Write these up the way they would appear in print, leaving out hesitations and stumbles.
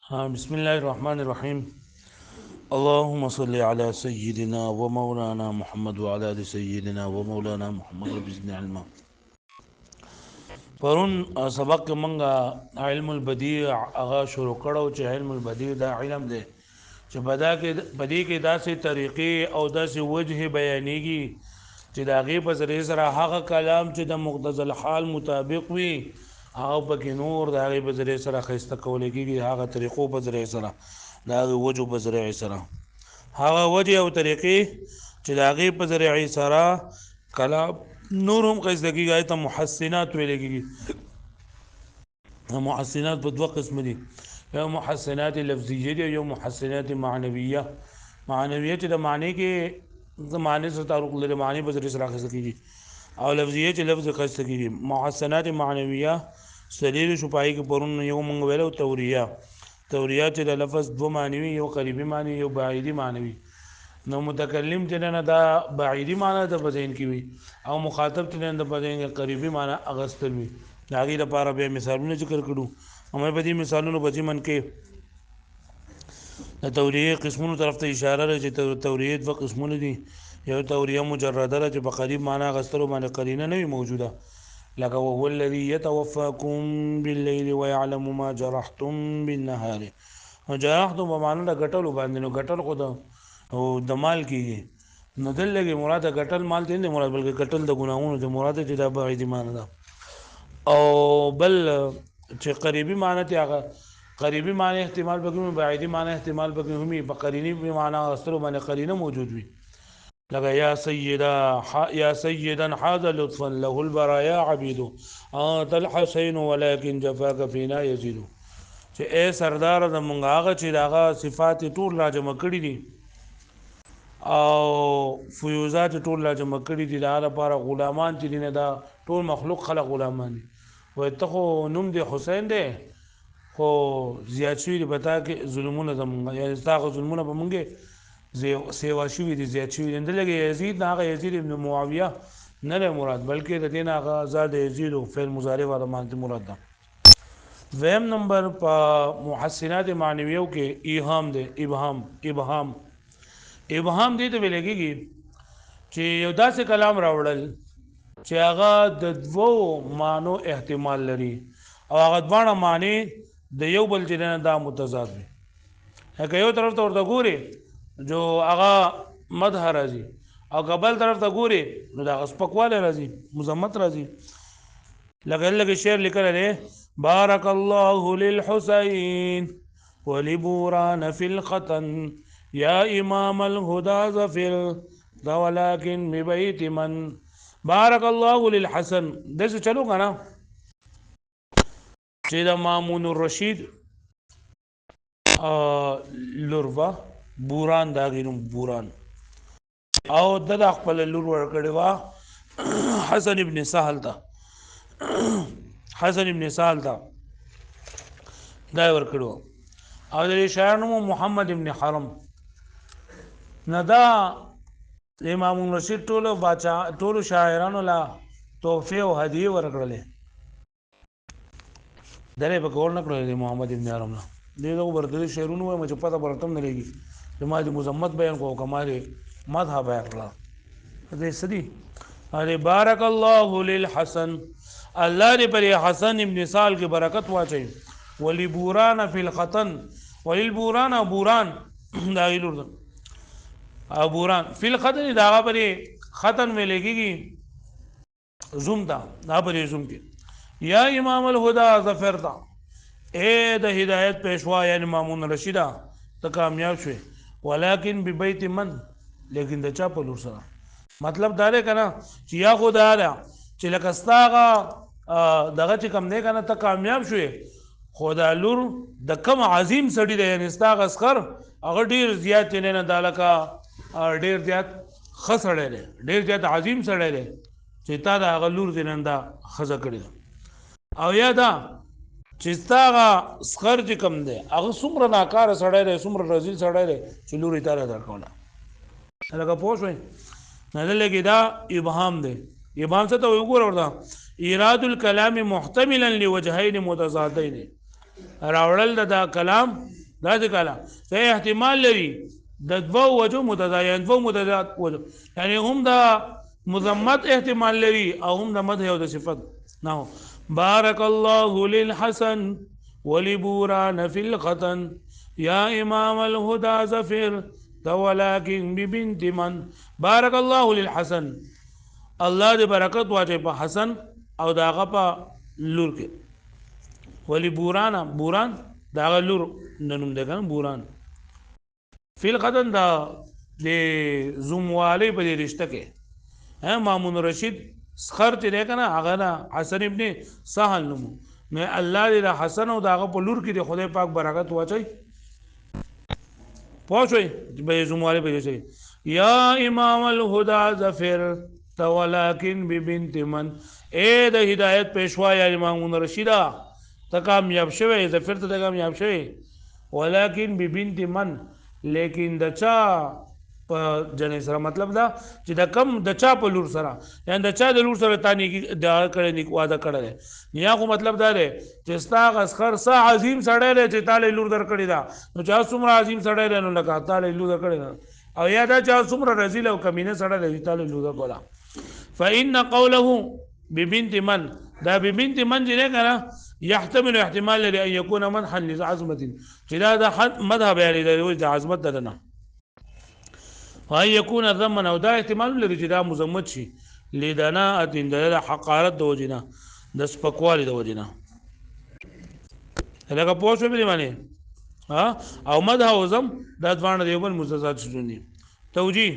بسم الله الرحمن الرحيم. اللهم صل على سيدنا ومولانا محمد وعلى ال سيدنا ومولانا محمد رب زدنا علما. پرون سبق کې مونږه علم البديع هغه شروع کړو چې علم البديع دا علم دی چې بدی کې داسې طریقې او داسې وجه بیانېږي چې د هغې په ذریعې سره هغه کلام چې د مقتضى الحال مطابق وي هغه پکې نور د هغې په ذریعې سره ښایسته کولی کېږي هغه طریقو په ذریعې سره د هغې وجو په ذریعې سره هغه وجه او طریقې چې د هغې په ذریعې سره کلام نور هم ښایسته کېږي هغې ته محسنات ویلی کېږي. محسنات په دوه قسم دي، یو محسنات لفظیه دي او یو محسنات معنویه. معنویه چې د معنی کې د معنی سره تعلق لري، معنی په ذریعې سره اخیستل کېږي، او لفظیه چې لفظ اخیستل کېږي. محسنات معنویه سلیل شو پای کې پرون یو مونږ ویلو توریه چې د لفظ دو معنی وي، یو قریبي معنی یو بعیدي معنی وي. نو متکلم چې نه دا بعیدي معنی د بدین کې وي او مخاطب چې نه د بدین قریبي معنی اغستل وي. د هغې لپاره بیا مثالونه ذکر کړو. همې په دې مثالونو په ضمن کې د توریه قسمونو طرف ته اشاره ده چې توریه دوه قسمونه دي. یو توریه مجرده ده چې په قریب معنی اغستلو باندې قرینه نه وي موجوده، لکه وهو الذي يتوفاكم بالليل ويعلم ما جرحتم بالنهار. جرحتم په معنی د ګټلو باندې، نو ګټل خو د مال کېږي، نو دلته کې مراد ګټل مال ته نه مراد، بلکې ګټل د ګناهونو د مراد چې دا بعیدي معنی ده. او بل چې قریبي معنی ته هغه قریبي معنی احتمال پکې وي، بعیدي معنی احتمال پکې وي، په قرینی معنی اصلو باندې قرینه موجود وي، لکه یا سیدا حاز لطفا له البرايا عبید انت الحسین ولكن جفاك فينا يزيد. چې اے سردار د مونږ هغه چې دغه صفات ټول را جمع کړي دي او فیوزات ټول را جمع کړي دي، دا لپاره غلامان چې دي نه دا ټول مخلوق خلق غلامان دي. وای ته خو نوم دی حسین دی خو زیات شوي دي په تا کې ظلمونه زمونږ، یعنې ستا هغه ظلمونه به مونږ سیوا شوي دي، زیات شوي دي. دلته یزید نه هغه یزید ابن معاویه نه دی مراد، بلکې د دې نه هغه ذات یزید او فعل مضارع والا معنی مراد ده. دویم نمبر په محسنات معنویو کې ایهام دی. ابهام دې ته ویل کېږي چې یو داسې کلام راوړل چې هغه د دوو معنو احتمال لري او هغه دواړه معنی د یو بل چې نه دا متضاد وي. که یو طرف ته ورته ګوري جو هغه مدح راځي او که بل طرف ته ګوري نو دا سپکوالی راځي، مذمت راځي. لکه شعر لیکلی دی: بارک الله للحسین ولبوران فی الختن یا امام الهدى ظفر ولكن ببيت من. بارک الله للحسن داسې چلو که نه چې د مامون الرشید لور بوران، د هغې نوم بوران، او د خپله لور ورکړې وه حسن ابن سهل ته دا یې ورکړې وه، او د دې شاعر نوم محمد ابن حرم. نه دا د امام رشید ټولو شاعرانو له تحفې او هدیې ورکړلې، دا یې پکې ور نه کړلی د محمد ابن حرم نه. دې ته خو ورته شعرونه وایم چې پته به راته هم نه لګي چې ما دې مذمت بیان کړو که ما دې مدح بیان کړه. دې څه دي؟ بارک الله للحسن، الله دې پر حسن ابن سال کې برکت واچوي. ولبوران فی الختن، وللبوران او بوران د هغې لور ده، او بوران فی الختن د هغه پرې ختن ویلی کېږي زوم ته، دا پرې زوم کې. یا امام الهدى ظفر ته، اے د هدایت پیشوا یعنی مامون رشیده ته کامیاب شوې. ولیکن ببیت من، لیکن د چا په لور سره؟ مطلب دا دی که نه چې یا خو دا ده چې لکه ستا هغه دغه چې کوم دی که نه ته کامیاب شوې، خو دا لور د کم عظیم سړي دی، یعنې ستا هغه اسخر هغه ډېر زیات چې نه دا لکه ډېر زیات ښه سړی دی، ډېر زیات عظیم سړی دی چې تا د هغه لور دې نن دا ښځه کړې ده. او یا دا چې ستا هغه سخر چې کوم دی هغه څومره ناکاره سړی دی، څومره رذیل سړی دی چې لور یې تاله درکوله. لکه پوه شوئ؟ نه دلته کې دا ابهام دی. ابهام څه ته وایي؟ وګوره ورته: ایراد الکلام محتملا لوجهین متضادین، راوړل د دا کلام دا څه کاله ته احتمال لري د دوه وجو متضاد دوه متضاد وجو یعنی هم دا مضمت احتمال لري او هم د مدح او د صفت نو بارك الله للحسن ولبوران في الختن يا إمام الهدى زفر ولكن ببنت من بارك الله للحسن الله دې برکت واچي په حسن او داغه په لور کې ولی بوران داغه لور ننوم ده کنه بوران فیل قدن دا د زموالی په دې رشتہ کې مامون رشید سخر چې ده کنه هغه دا حسن ابن سهل نوم نه الله دې حسن او داغه په لور کې د خدای پاک برکت واچي پوښوي به زموالی په دې یا امام الهدى زفر ولكن ببنت من اے د هدایت پیشوا یا امام رشیدہ ته کامیاب شوی زفر ته کامیاب شوی ولكن ببنت من لیکن د چا په جنې سره مطلب دا چې د کم د چا په لور سره یعنی د چا د لور سره تانی دا کړي نیک واده کړي یا خو مطلب دا دی چې ستا غسخر سا عظیم سړی دی چې تعالی لور در کړی دا نو چا څومره عظیم سړی دی نو لکه تعالی لور در کړی او یا دا چا څومره رذیل او کمینه سړی دی تعالی لور در کولا فإن قوله ببنت من دا ببنت من جنه کنه يحتمل احتمال لأن يكون مدحا لعظمة جدا دا مذهب يعني دا عظمت دنا وأن يكون ذما او دا احتمال لري جدا مزمت شي لدناءة دلالة حقارت د وجنا د سپکوالي د وجنا لکه پوښ به معنی او مدح او زم دا ځوان دی بل مززات شونی توجيه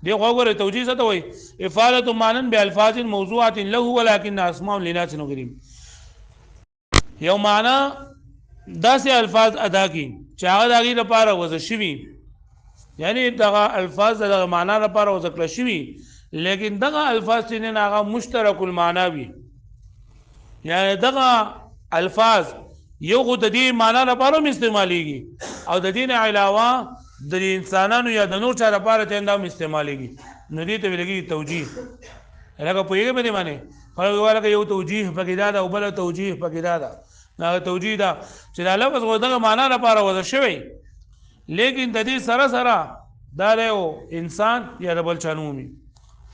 دی غوغره توجيه څه ته وای افاله مانن بالفاظ موضوعات له ولكن اسماء لناس نغریم یو معنا داسې الفاظ ادا کی چې هغه دغه لپاره وځ شوی یعنی دغه الفاظ دغه معنا لپاره وځ کړ شوی لیکن دغه الفاظ چې نه هغه مشترک المعنا وي یعنی دغه الفاظ یو خو د دې معنا لپاره استعماليږي او د دې نه علاوه د انسانانو یا د نور چا لپاره ته اندام استعماليږي نو دې ته ویلګي توجيه لکه په یوه باندې معنی خلک ورکه یو توجيه پکې دا او بل توجيه پکې دا نه توجيه دا چې دا لفظ ودغه معنا لپاره وځ شوی لیکن د دې سره سره دا یو انسان یا د بل چانومي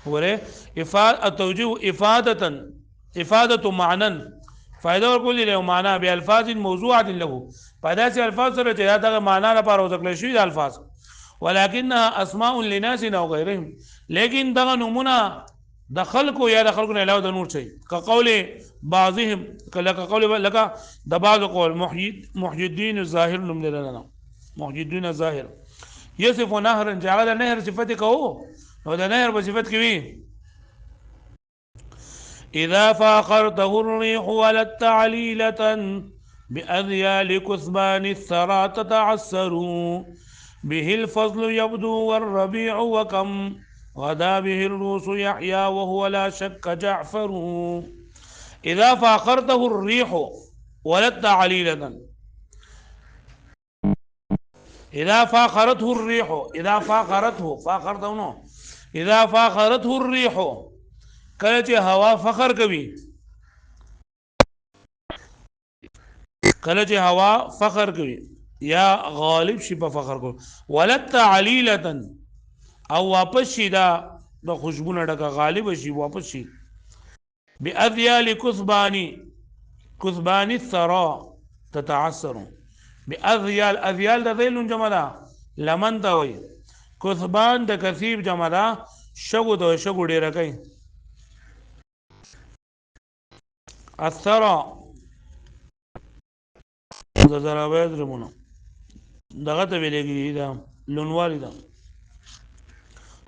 وره افاده التوجيه افاده معنى فائدہ ورکول له معنا به الفاظ موضوعات له پیدا سي الفاظ سره چې دا معنا لپاره وځکل شي د الفاظ ولكنها اسماء لناس او غيرهم لیکن دا نمونه د خلکو یا د خلکو نه علاوه د نور شي كقول بعضهم كقول لك د بعض قول محي الدين الظاهر لنا محي الدين الظاهر يصف نهر جعل نهر صفته کو نو د نهر په صفت کې وي إذا فاخرته الريح ولدت عليلة بأذيال كثبان الثرى تتعسر به الفضل يبدو والربيع وكم غدا به الروس يحيى وهو لا شك جعفر إذا فاخرته الريح ولدت عليلة إذا فاخرته الريح إذا فاخرته الريح کله چې هوا فخر کوي یا غالب شي په فخر کو ولت علیلتا او واپس شي دا د خوشبو ډکه غالب شي واپس شي باذيال كثبان الثرى تتعسر باذيال د ذیل جمع ده لمن ته وي كثبان د کثیب جمع ده شګو ډیره کوي الثرى د زراوی درمونه دغه ته ویلېږي دا لونوالي ده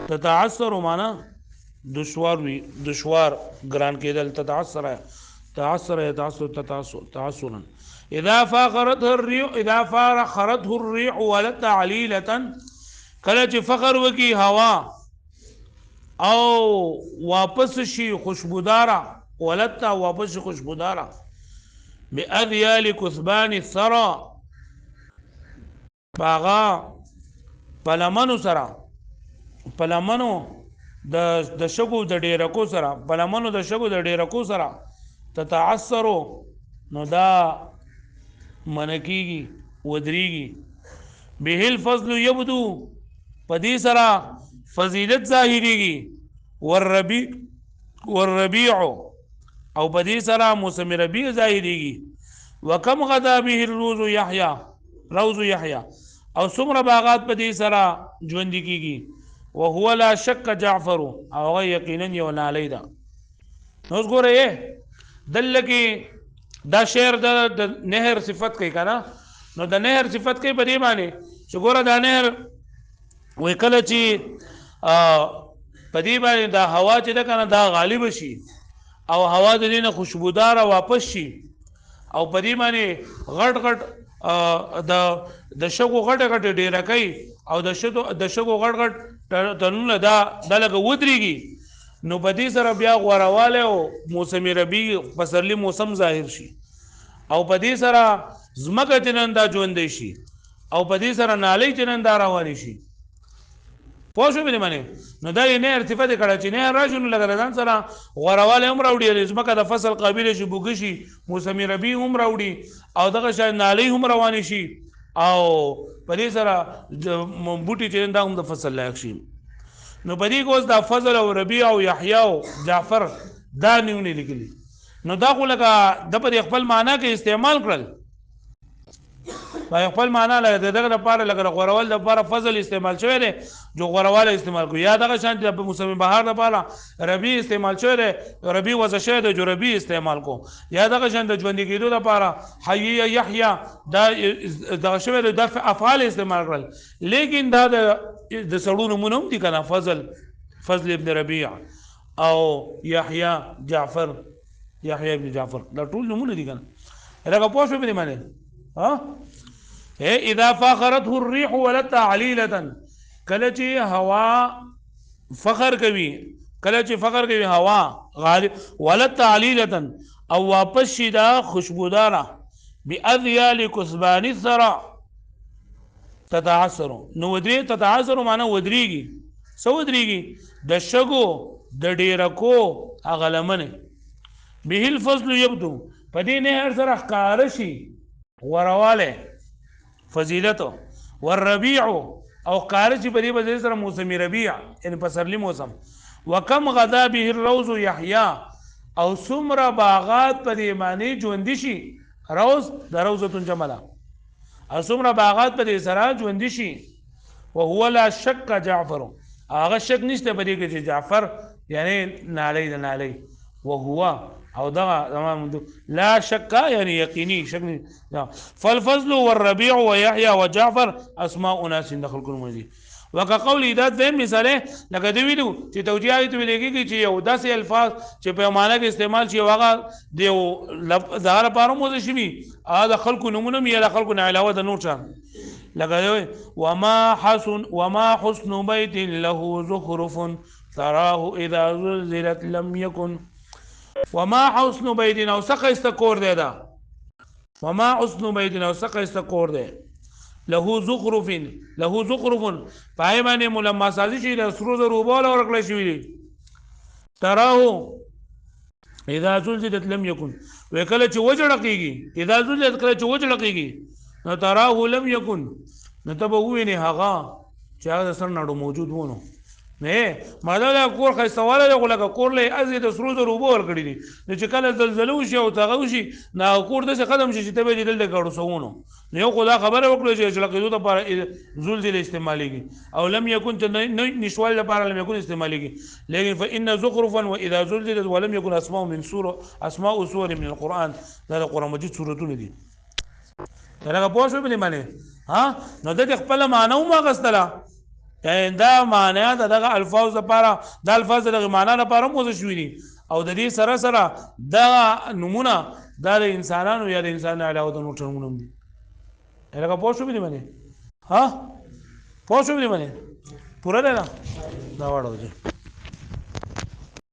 تتعثر معنا دشوار ګران کېدل تعثرا تعثرا اذا فاخرته الريح ولت عليلة کله چې فخر وکي هوا او واپس شي خوشبودارا ولتا واپس خوشبودارا بأذيال كثبان الثرى باغا پلمنو سرا پلمنو د شګو د ډیرکو سرا تتعثرو نو دا منکیږي ودریږي به الفضل یبدو په دې سره فضیلت ظاهریږي والربيع او په دې سره موسم ربيع ظاهریږي وکم غدا به الروز يحيى او څومره باغات په دې سره ژوند کیږي وهو لا شك جعفر او یقینا یو نالی ده نو ګوره دل کې دا شعر د نهر صفت کوي کنه نو د نهر صفت کوي په دې باندې چې ګوره دا نهر وې کله چې په دې باندې دا هوا چې ده کنه دا غالب شي او هوا د دې نه خوشبودار واپس شي او په دې باندې غټ د شګو غټ ډیره کوي او د شګو غټ تنونه دا لکه ودرېږي نو په دې سره بیا غورواله او موسم ربيع پسرلی موسم ظاهر شي او په دې سره زمکه جنندا ژوندې شي او په دې سره نالۍ جنندا روانې شي پوه شو به معنی نو دا یې نه ارتفاع کړه چې نه راشي نو لګره ځان سره غورواله هم راوړي زمکه د فصل قابل شي بوګ شي موسم ربيع هم راوړي او دغه شان نالۍ هم روانې شي او په دې سره بوټي جنندا هم د فصل لایق شي نو په دې کوس دا فضل او ربيع او يحيى او جعفر دا نیونه لیکلي نو دا خو لکه د په خپل معنا کې استعمال کړل په خپل معنا لکه دغه لپاره لکه غوروال لپاره فضل استعمال شوی دی جو غوروال استعمال کو یا دغه شان د موسم بهار لپاره ربيع استعمال شوی دی ربيع وځ شوی دی جو ربيع استعمال کو یا دغه شان د ژوند کېدو لپاره حي يحيى دا دغه شوی دی د افعال استعمال کړل لیکن دا د سړو نمونه هم دي کنه فضل ابن ربيع او يحيى ابن جعفر دا ټول نمونه دي کنه لکه پوه شو به معنی ها اذا فخرته الريح ولت عليله کله چې هوا فخر کوي هوا غالب ولت عليله او واپس شي دا خوشبوداره باذيال كثبان الثرى تتعثر نو ودري تتعثر معنی ودريږي د شګو د ډیرکو اغلمنه به الفضل يبدو پدې نه هر سره ښکار شي ورواله فضیلت والربيع او ښکار شي پدې په سره موسم ربيع یعنی پسرلی موسم وکم غدا به الروز يحيى او سمره باغات پدې معنی ژوند شي روز د روزتون جمله او سمره باغات پدې سره ژوند شي وهو لا شك جعفر هغه شک نشته پدې کې چې جعفر یعنی نالی وهو او دا لا شك يعني يقيني شك فالفضل والربيع ويحيى وجعفر اسماء ناس دخل كل مزي وكقول ذات ذم مثاله لکه دی ویلو چې توجیهات ویلېږي چې یو داسې الفاظ چې په معنا کې استعمال شي واغه دی ظاهر پاره مو شي دا خلق نمونه یا خلق نه علاوه د نور څه لکه وما حسن بيت له زخرف تراه اذا زلزلت لم يكن وما حسن بيت او سقه استقور دی دا وما حسن بيت او سقه استقور دی له زخرف پای باندې ملما سازي شي د سرو زرو بول ورکړل شي تراه اذا زلزلت لم يكن وکله چې وجړقيږي اذا زلزلت کله چې وجړقيږي نو تراه لم يكن نو تبوینه هغه چې هغه سر نړو موجود ونه نه ماده کور خیسواله له لکه کور له ازي د سرو زرو بول کړی دي چې کله زلزلو شي او تغو شي نه کور د قدم شي چې ته به دل کړو سونو نو یو خدا خبره وکړي چې لکه دوه لپاره زلزله استعماليږي او لم يكن نشوال لپاره لم يكن استعماليږي لیکن فان زخرفا واذا زلزلت ولم يكن اسماء سور من القران دا القران مجید سورتونه دي دا په شو بلی معنی ها نو د خپل معنی ما غستله دا معنی دغه الفاظ لپاره د الفاظ دغه معنی لپاره مو شوې دي او د دې سره دا نمونه د انسانانو یا د انسان علاوه د نور نمونه دي هغه پوه شو به معنی ها پوه شو به معنی پورا ده دا وړو